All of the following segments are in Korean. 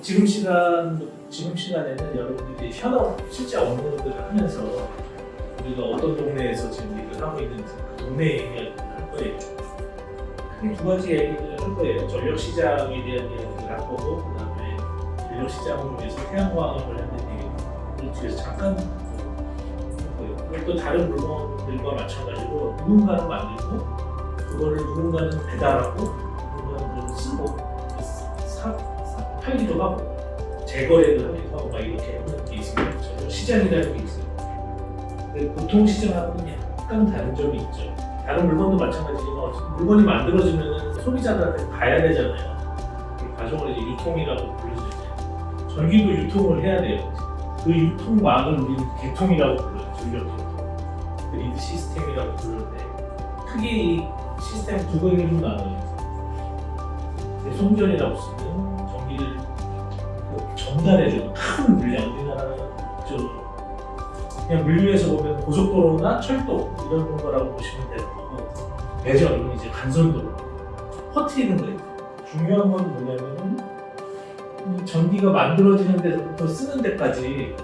지금 시간에는 여러분들이 현업 실제 업무들을 하면서 우리가 어떤 동네에서 지금 일을 하고 있는지 그 동네 얘기를 할 거예요. 크게 두 가지 얘기를 할 거예요. 전력시장에 대한 이야기를 할 거고, 그 다음에 전력시장으로 위해서 태양광에 관련된 얘기를 뒤에서 잠깐 할 거예요. 그리고 또 다른 물건들과 마찬가지로 누군가는 만들고, 그거를 누군가는 배달하고, 누군가는 쓰고, 팔기도 하고, 재거래도 하기도 하고, 막 이렇게 하는 게 있습니다. 전력시장이라는 게 있어요. 근데 보통 시장하고는 약간 다른 점이 있죠. 다른 물건도 마찬가지지만 물건이 만들어지면 소비자들한테 가야 되잖아요. 그 과정을 이제 유통이라고 부르죠. 전기도 유통을 해야 돼요. 그 유통망을 우리는 개통이라고 불러요. 전력 개통. 그리드 시스템이라고 부르는데 크게 이 시스템 두 개로 나눠요. 송전이라고 쓰면 전기를 전달해주는 큰 물량, 우리나라는 그냥 물류에서 보면 고속도로나 철도 이런 거라고 보시면 되는 거고, 배전, 이제 간선도로 퍼뜨리는 거예요. 중요한 건 뭐냐면은 이 전기가 만들어지는 데서부터 쓰는 데까지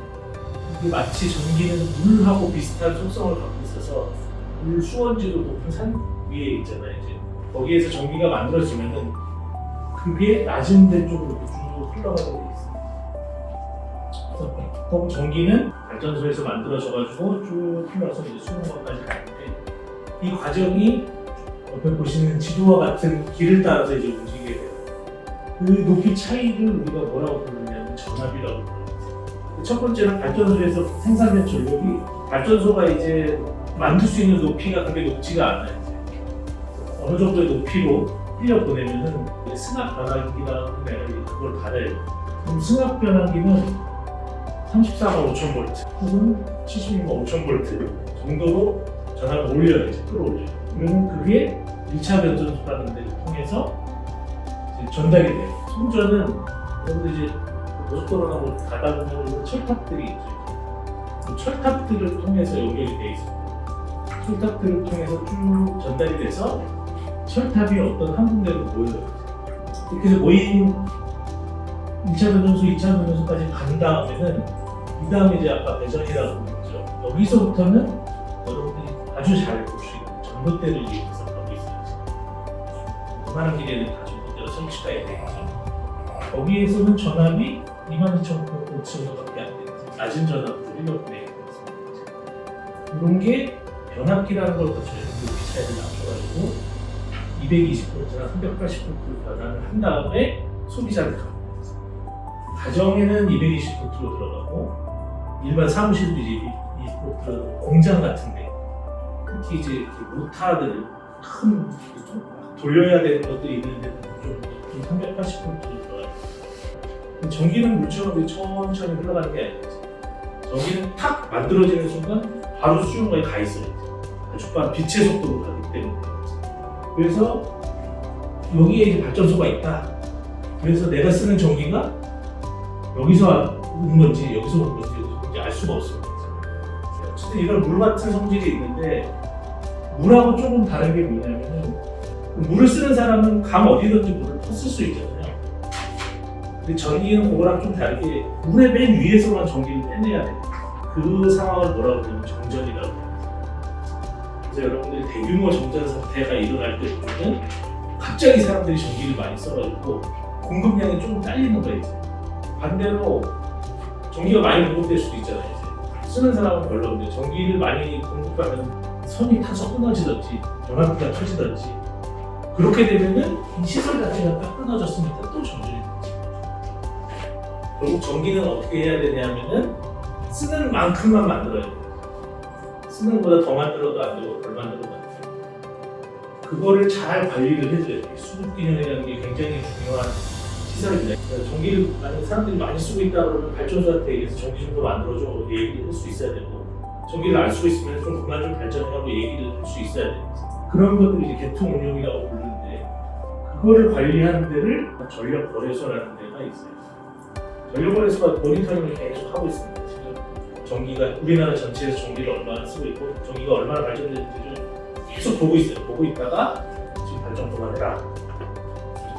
이게 마치 전기는 물하고 비슷한 속성을 갖고 있어서 물 수원지도 높은 산 위에 있잖아요. 이제 거기에서 전기가 만들어지면은 그게 낮은 데 쪽으로 쭉 흘러가게 돼 있어요. 그래서 보통 전기는 발전소에서 만들어져가지고 쭉 흘러서 이제 수용관까지 가는데, 이 과정이 옆에 보시는 지도와 같은 길을 따라서 이제 움직이게 돼요. 그 높이 차이를 우리가 뭐라고 부르냐면 전압이라고 불러요. 첫 번째는 발전소에서 생산된 전력이 발전소가 이제 만들 수 있는 높이가 그렇게 높지가 않아요. 이제 어느 정도의 높이로 흘려 보내면은 승합 변환기라는 게 그걸 받아요. 그럼 승합 변환기는 34만 5천 볼트 혹은 72만 5천 볼트 정도로 전압을 올려요. 이제 끌어올려요. 그러면 그게 1차 변전소라는 데를 통해서 이제 전달이 돼요. 송전은 여러분들 이제 고속도로나 뭐 가다 보면 철탑들이 있죠. 그 철탑들을 통해서 연결이 돼 있습니다. 철탑들을 통해서 쭉 전달이 돼서 철탑이 어떤 한 군데로 모여요. 이렇게 해서 모인 1차 변전소, 2차 변전소까지 간 다음에는 이 다음에 이제 아까 배전이라고 그랬죠. 여기서부터는 여러분들이 아주 잘 볼 수 있는 전봇대를 이용해서 가고 있어요. 웬만한 길에는 다 전봇대가 설치가 되겠죠. 거기에서는 전압이 22,900볼트밖에 안 되는 낮은 전압을 흘려보내게 되었습니다. 이런 게 변압기라는 걸 거쳐요. 높이 차이를 낮춰가지고 220볼트나 380볼트 변환을 한 다음에 소비자한테 가고 있어요. 가정에는 220볼트로 들어가고 일반 사무실도 이제 220볼트로 들어가고 공장 같은데 특히 이제 모타들 큰 돌려야 되는 것들이 있는데 좀 380볼트로 들어가요. 전기는 물처럼 천천히 흘러가는 게 아니죠. 전기는 탁 만들어지는 순간 바로 수중과에 가 있어요. 아주 빠른 빛의 속도로 가기 때문에. 그래서 여기에 이제 발전소가 있다. 그래서 내가 쓰는 전기가 여기서 온 건지 여기서 온 건지 알 수가 없습니다. 어쨌든 이런 물 같은 성질이 있는데, 물하고 조금 다른 게 뭐냐면은 물을 쓰는 사람은 감 어디든지 물을 퍼쓸 수 있잖아요. 근데 전기는 그거랑 좀 다르게 물의 맨 위에서만 전기를 빼내야 돼요. 그 상황을 뭐라고 그러냐면 정전이라고 해요. 그래서 여러분들이 대규모 정전 사태가 일어날 때 보면 갑자기 사람들이 전기를 많이 써가지고 공급량이 조금 딸리는 거예요. 반대로 전기가 많이 공급될 수도 있잖아요. 이제 쓰는 사람은 별로 없는데 전기를 많이 공급하면 선이 타서 끊어지든지 전압기가 터지든지, 그렇게 되면은 이 시설 자체가 딱 끊어졌으니까 또 전전이 되지. 결국 전기는 어떻게 해야 되냐면은 쓰는 만큼만 만들어야 돼요. 쓰는 것보다 더 만들어도 안 되고 덜 만들어도 안 되고, 그거를 잘 관리를 해줘야 돼요. 수급균형이라는 게 굉장히 중요한 시설입니다. 전기를 사람들이 많이 쓰고 있다 그러면 발전소한테 얘기해서 전기 좀 더 만들어줘 얘기를 할 수 있어야 되고, 전기를 알 수 있으면 좀 그만 좀 발전하고 얘기를 할 수 있어야 돼요. 그런 것들을 이제 개통 운영이라고 부르는데, 그거를 관리하는 데를 전력거래소라는 데가 있어요. 전력거래소가 모니터링을 계속 하고 있습니다. 지금 전기가 우리나라 전체에서 전기를 얼마나 쓰고 있고 전기가 얼마나 발전되는지를 계속 보고 있어요. 보고 있다가 지금 발전 그만해라,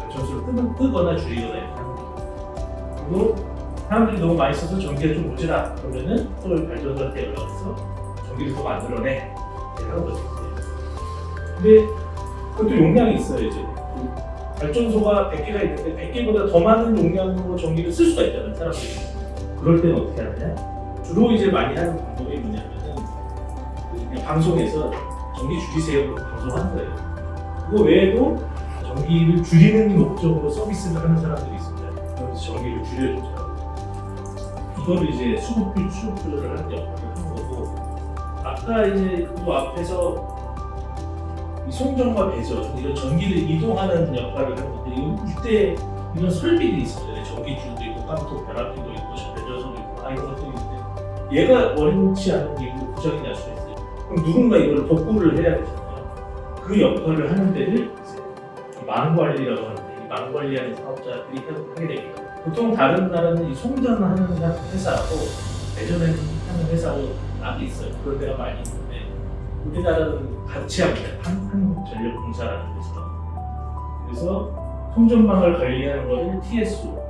발전소를 끄거나 줄이거나 이렇게 하는 거예요. 그리고 사람들이 너무 많이 써서 전기가 좀 모자라 그러면은 서울 발전소한테 연락해서 전기를 더 만들어내 이렇게 하는 거죠. 근데 그것도 용량이 있어요. 이제 발전소가 100개가 있는데 100개보다 더 많은 용량으로 전기를 쓸 수가 있잖아요, 사람들이. 그럴 때는 어떻게 하느냐? 주로 이제 많이 하는 방법이 뭐냐면은 그냥 방송에서 전기 줄이세요 방송하는 거예요. 그거 외에도 전기를 줄이는 목적으로 서비스를 하는 사람들이 있습니다. 그래서 전기를 줄여주죠. 이거를 이제 수급 조절을 하는 역할을 하는 거고, 아까 이제 그 앞에서 이 송전과 배전 이런 전기를 이동하는 역할을 하는 건데, 이때 이런 설비들이 있어요. 전기줄도 있고 깜토 변압기도 있고 배전소도 있고 이런 것들이 있는데, 얘가 원치 않은 이유로 고장이 날 수가 있어요. 그럼 누군가 이걸 복구를 해야 되잖아요. 그 역할을 하는 데를 이제 망관리라고 하는데, 이 망관리하는 사업자들이 하게 됩니다. 보통 다른 나라는 이 송전하는 회사하고 배전하는 회사하고 따로 있어요. 그런 데가 많이 있는데, 우리나라는 같이 합니다. 한국전력공사라는 데서. 그래서 송전망을 관리하는 것을 TSO,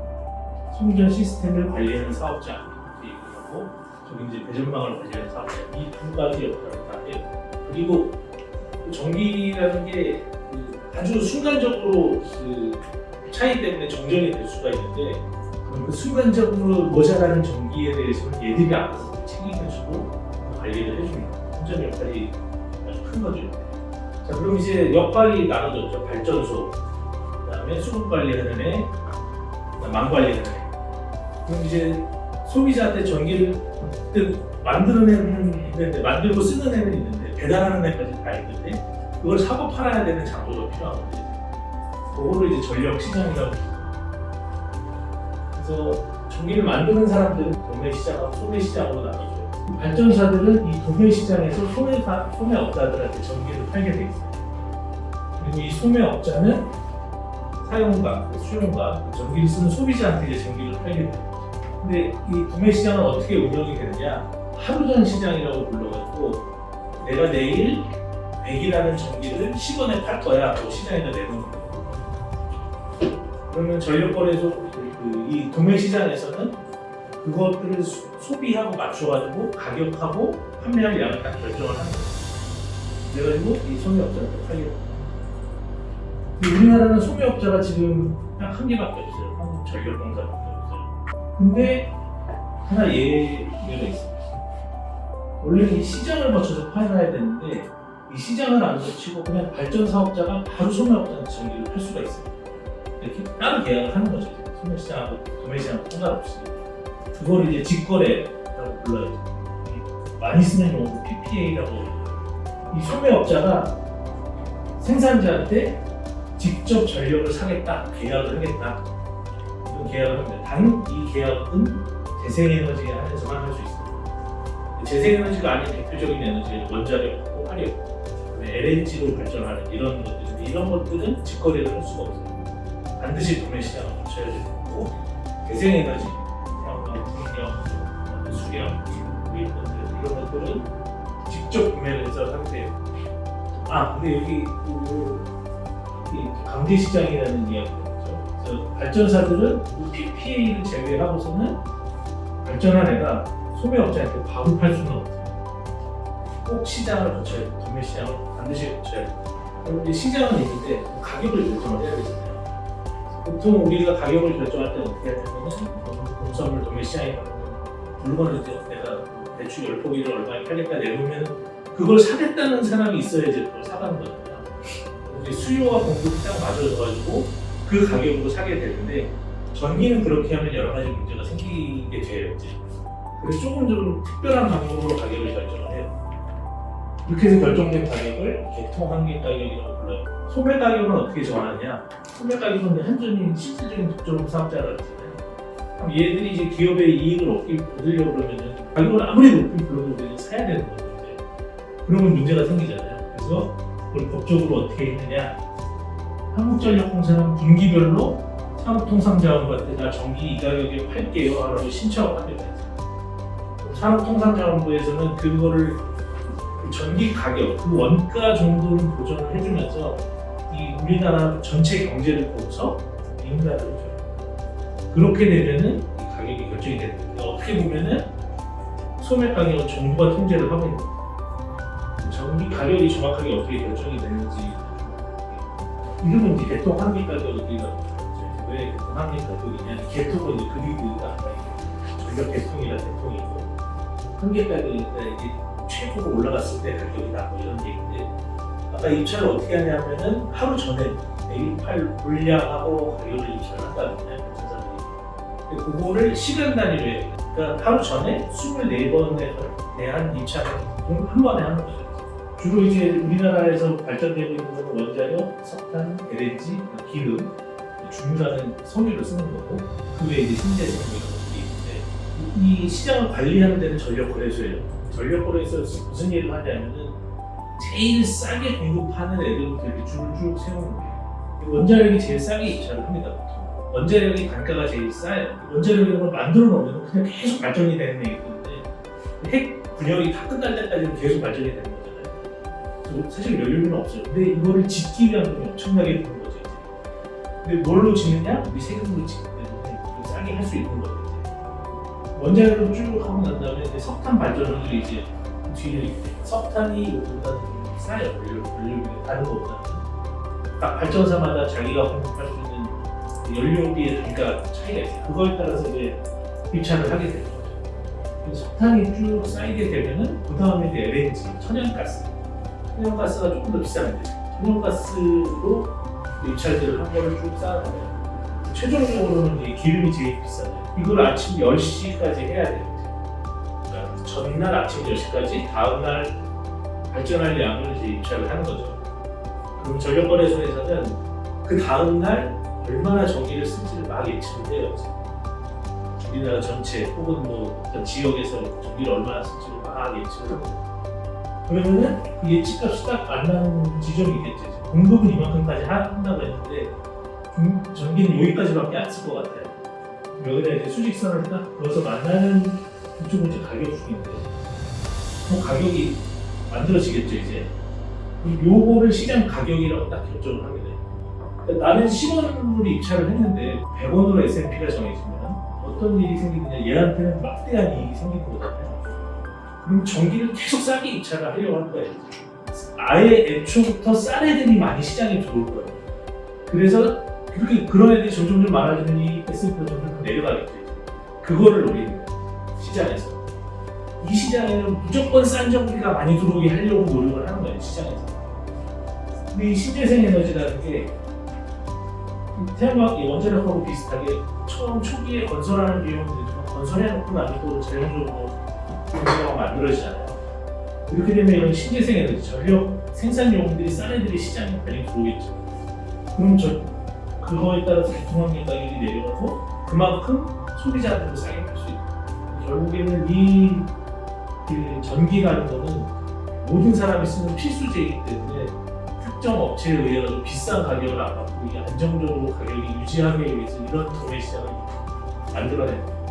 송전 시스템을 관리하는 사업자 이렇게 얘기하고, 저기 이제 배전망을 관리하는 사업자, 이 두 가지 역할을 다 해요. 그리고 전기라는 게 아주 순간적으로 그 차이 때문에 정전이 될 수가 있는데, 그 순간적으로 모자라는 전기에 대해서는 얘들이 알아서 책임져주고 관리를 해줍니다. 송전 역할이 아주 큰 거죠. 자, 그럼 이제 역할이 나눠졌죠. 발전소, 그다음에 수급 관리하는 애, 망 관리하는 애. 그럼 이제 소비자한테 전기를 만드는 애는 있는데, 만들고 쓰는 애는 있는데, 배달하는 애까지 다 있는데, 그걸 사고 팔아야 되는 장소가 필요하거든요. 그거를 이제 전력 시장이라고 합니다. 그래서 전기를 만드는 사람들은 도매 시장하고 소매 시장으로 나눠져요. 발전사들은 이 도매 시장에서 소매업자들한테 전기를 팔게 돼 있어요. 그리고 이 소매업자는 사용가, 수용가, 전기를 쓰는 소비자한테 이제 전기를 팔게 돼요. 근데 이 도매 시장은 어떻게 운영이 되느냐? 하루전 시장이라고 불러가지고, 내가 내일 100이라는 전기를 10원에 팔 거야 하고 시장에다 내놓는 거예요. 그러면 전력거래소 이 도매 시장에서는 그것들을 소비하고 맞춰가지고 가격하고 판매할 양을 딱 결정을 하는 거예요. 그래가지고 이 소매업자한테 팔게 됩니다. 우리나라는 소매업자가 지금 딱 한 개밖에 없어요. 한국전력공사밖에 없어요. 근데 하나 예외가 있습니다. 원래 이 시장을 거쳐서 팔아야 되는데, 이 시장을 안 거치고 그냥 발전 사업자가 바로 소매업자한테 전기를 팔 수가 있어요. 이렇게 따로 계약을 하는 거죠. 소매시장하고 도매시장하고 상관없이. 그걸 이제 직거래라고 불러요. 많이 쓰는 용어로 PPA라고 불러요. 이 소매업자가 생산자한테 직접 전력을 사겠다, 계약을 하겠다, 이런 계약을 합니다. 단 이 계약은 재생에너지에 한해서만 할 수 있습니다. 재생에너지가 아닌 대표적인 에너지는 원자력, 화력, LNG로 발전하는 이런 것들인데, 이런 것들은 직거래를 할 수가 없어요. 반드시 도매 시장을 거쳐야 되고, 재생에너지, 태양광, 풍력, 수력, 이런 것들은 직접 구매를 해서 하게 돼요. 근데 여기 강제 시장이라는 이야기가 있죠. 그래서 발전사들은 PPA를 제외하고서는 발전한 애가 소매업자한테 바로 팔 수는 없어요. 꼭 시장을 거쳐야 돼요. 도매 시장을 반드시 거쳐야 돼요. 그럼 시장은 있는데 가격을 결정을 해야 되잖아요. 보통 우리가 가격을 결정할 때 어떻게 하냐면, 공산물 도매 시장에 가면 물건을 이제 내가 대충 10포기를 얼마에 팔겠다 내놓으면 그걸 사겠다는 사람이 있어야지 그걸 사가는 거잖아요. 이제 수요와 공급이 딱 맞아져가지고 그 가격으로 사게 되는데, 전기는 그렇게 하면 여러 가지 문제가 생기게 돼요. 이제. 그래서 조금 좀 특별한 방법으로 가격을 결정을 해요. 이렇게 해서 결정된 가격을 개통한계 가격이라고 불러요. 소매 가격은 어떻게 정하느냐? 소매 가격은 한전이 실질적인 독점 사업자라고 했잖아요. 그럼 얘들이 이제 기업의 이익을 얻으려고 그러면은 가격을 아무리 높이 불러도 우리는 사야 되는 거죠. 이제. 그러면 문제가 생기잖아요. 그래서 그걸 법적으로 어떻게 했느냐? 한국전력공사는 분기별로 산업통상자원부한테 나 전기 이 가격에 팔게요 하라고 신청을 합니다. 산업통상자원부에서는 그거를 그 전기 가격, 그 원가 정도는 보전을 해주면서 이 우리나라 전체 경제를 보고서 인가를 해줘요. 그렇게 되면은 이 가격이 결정이 되는 거예요. 그러니까 어떻게 보면은 소매 가격은 정부가 통제를 하고 있는 거예요. 전기 가격이 정확하게 어떻게 결정이 되는지 이름은 이제 개통 한계 가격이라고 하죠. 왜 개통 한계 가격이냐? 개통은 이제 그리드가 전력 개통이라 개통이고 한계 가격이니까 이게 최고로 올라갔을 때 가격이다 뭐 이런 얘기인데 아까 입찰을 어떻게 하냐면은 하루 전에 매입할 물량하고 가격을 입찰을 한다거든요. 근데 그거를 시간 단위로 해요. 그러니까 하루 전에 24번에 대한 입찰을 한 번에 하는 거죠. 주로 이제 우리나라에서 발전되고 있는 건 원자력, 석탄, LNG, 기름, 중유라는 섬유를 쓰는 거고 그 외에 이제 신재생 이런 것들이 있는데 이 시장을 관리하는 데는 전력거래소예요. 전력거래소에서 무슨 일을 하냐면은 제일 싸게 공급하는 애들부터 이렇게 줄을 쭉 세우는 거예요. 원자력이 제일 싸게 입찰을 합니다. 보통. 원자력이 단가가 제일 싸요. 원자력이라는 걸 만들어 놓으면 그냥 계속 발전이 되는 애기 때문에 핵 분열이 다 끝날 때까지는 계속 발전이 되는 거잖아요. 사실 연료비는 없어요. 근데 이거를 짓기 위한 돈이 엄청나게 드는 거죠. 이제. 근데 뭘로 짓느냐? 우리 세금으로 짓기 때문에 싸게 할 수 있는 거죠. 원자력을 쭉 하고 난 다음에 이제 석탄 발전소들이 이제 뒤에 석탄이 이거보다 싸요. 연료비가 다른 것보다는. 각 발전사마다 자기가 공급할 수 있는 연료비의 단가 차이가 있어요. 그거에 따라서 이제 입찰을 하게 되는 거죠. 그래서 석탄이 쭉 쌓이게 되면은 그 다음에 이제 LNG, 천연가스. 천연가스가 조금 더 비싼데 천연가스로 입찰들을 한 번을 쭉 쌓아놓으면 최종적으로는 이제 기름이 제일 비싸요. 이걸 아침 10시까지 해야 돼요. 그러니까 전날 아침 10시까지 다음날 발전할 양을 이제 입찰을 하는 거죠. 그럼 전력거래소에서는 그 다음날 얼마나 전기를 쓸지를 막 예측을 해요. 우리나라 전체 혹은 뭐 어떤 지역에서 전기를 얼마나 쓸지를 막 예측을 하거든요. 그러면은 그 예측값이 딱 안 나는 지점이 있겠죠. 공급은 이만큼까지 한다고 했는데 전기는 여기까지밖에 안 쓸 것 같아요. 여기다 이제 수직선을 딱 그어서 만나는 이쪽은 이제 가격 중인데 그 가격이 만들어지겠죠 이제. 요거를 시장 가격이라고 딱 결정을 하게 돼요. 그러니까 나는 10원으로 입찰을 했는데 100원으로 S&P가 정해지면 어떤 일이 생기느냐 얘한테는 막대한 이익이 생기는 거잖아요. 그럼 전기를 계속 싸게 입찰을 하려고 할 거예요. 아예 애초부터 싼 애들이 많이 시장에 들어올 거예요. 그래서 그렇게 그런 애들이 점점 많아지면 이 S&P가 점점 내려가겠죠. 그거를 노리는 거예요. 시장에서. 이 시장에는 무조건 싼 전기가 많이 들어오게 하려고 노력을 하는 거예요. 시장에서. 근데 이 신재생 에너지라는 게 태양광 원자력하고 비슷하게 처음 초기에 건설하는 비용은 되지만 건설해놓고 나면 또 자연적으로 경제가 만들어지잖아요. 이렇게 되면 이런 신재생 에너지, 전력 생산 요금들이 싼 애들이 시장에 많이 들어오겠죠. 그럼 그거에 따라서 유통환경 가격이 내려가고 그만큼 소비자들도 싸게 팔 수 있고 결국에는 그 전기라는 거는 모든 사람이 쓰는 필수제이기 때문에 특정 업체에 의해서 비싼 가격을 안 받고 이게 안정적으로 가격이 유지하기 위해서 이런 도매 시장을 만들어내는 거예요.